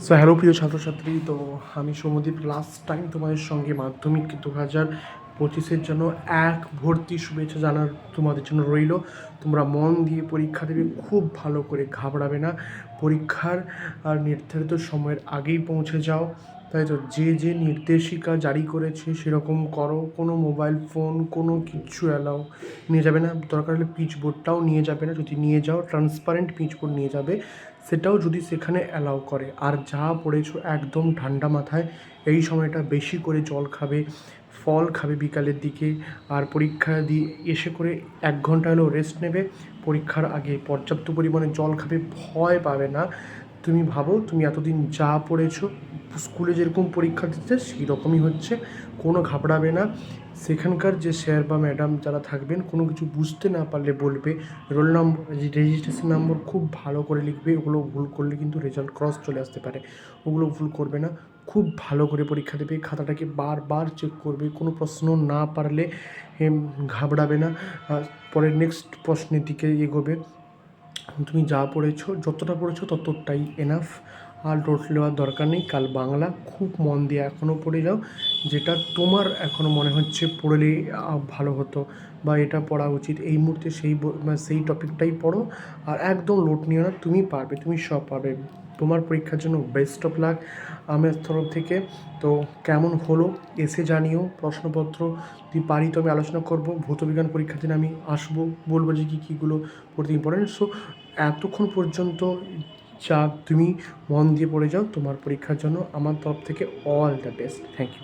So hello প্রিয় ছাত্রছাত্রী, তো আমি সৌম্যদীপ লাস্ট টাইম তোমাদের সঙ্গে মাধ্যমিক 2025-এর জন্য এক ভর্তি শুভেচ্ছা জানার তোমাদের জন্য রইল। তোমরা মন দিয়ে পরীক্ষা দেবে, খুব ভালো করে, ঘাবড়াবে না। পরীক্ষার আর নির্ধারিত সময়ের আগেই পৌঁছে যাও, তাই তো। যে যে নির্দেশিকা জারি করেছে সেরকম করো। কোনো মোবাইল ফোন কোনো কিচ্ছু অ্যালাউ নিয়ে যাবে না। দরকার হলে পিচ বোর্ডটাও নিয়ে যাবে না, যদি নিয়ে যাও ট্রান্সপারেন্ট পিচ বোর্ড নিয়ে যাবে, সেটাও যদি সেখানে অ্যালাউ করে। আর যা পড়েছো একদম ঠান্ডা মাথায় এই সময়টা বেশি করে জল খাবে, ফল খাবে বিকালের দিকে। আর পরীক্ষা দিয়ে এসে করে 1 ঘন্টা হলেও রেস্ট নেবে। পরীক্ষার আগে পর্যাপ্ত পরিমাণে জল খাবে, ভয় পাবে না। তুমি ভাবো তুমি এতদিন যা পড়েছো স্কুলে যেরকম পরীক্ষা দিতে সেই রকমই হচ্ছে, কোনো ঘাবড়াবে না। সেখানকার যে স্যার বা ম্যাডাম যারা থাকবেন, কোনো কিছু বুঝতে না পারলে বলবে। রোল নম্বর, রেজিস্ট্রেশন নম্বর খুব ভালো করে লিখবে। ওগুলো ভুল করলে কিন্তু রেজাল্ট ক্রস চলে আসতে পারে, ওগুলো ভুল করবে না। খুব ভালো করে পরীক্ষা দেবে, খাতাটাকে বারবার চেক করবে। কোনো প্রশ্ন না পারলে ঘাবড়াবে না, পরের নেক্সট প্রশ্নের দিকে এগোবে। তুমি যা পড়েছো, যতটা পড়েছো ততটাই এনাফ। আর নোট নেওয়ার দরকার নেই। কাল বাংলা খুব মন দিয়ে এখনও পড়ে যাও, যেটা তোমার এখনও মনে হচ্ছে পড়লে ভালো হতো বা এটা পড়া উচিত, এই মুহূর্তে সেই টপিকটাই পড়ো। আর একদম লোড নিও না, তুমি পারবে, তুমি সব পারবে। তোমার পরীক্ষার জন্য বেস্ট অফ লাক আমার তরফ থেকে। তো কেমন হলো এসে জানিও। প্রশ্নপত্র যদি পারি তো আমি আলোচনা করব। ভৌতবিজ্ঞান পরীক্ষার দিন আমি আসবো, বলবো যে কীগুলো পড়তে ইম্পর্টেন্ট। সো এতক্ষণ পর্যন্ত যা তুমি মন দিয়ে পড়ে যাও তোমার পরীক্ষার জন্য। আমার তরফ থেকে all the best. Thank you.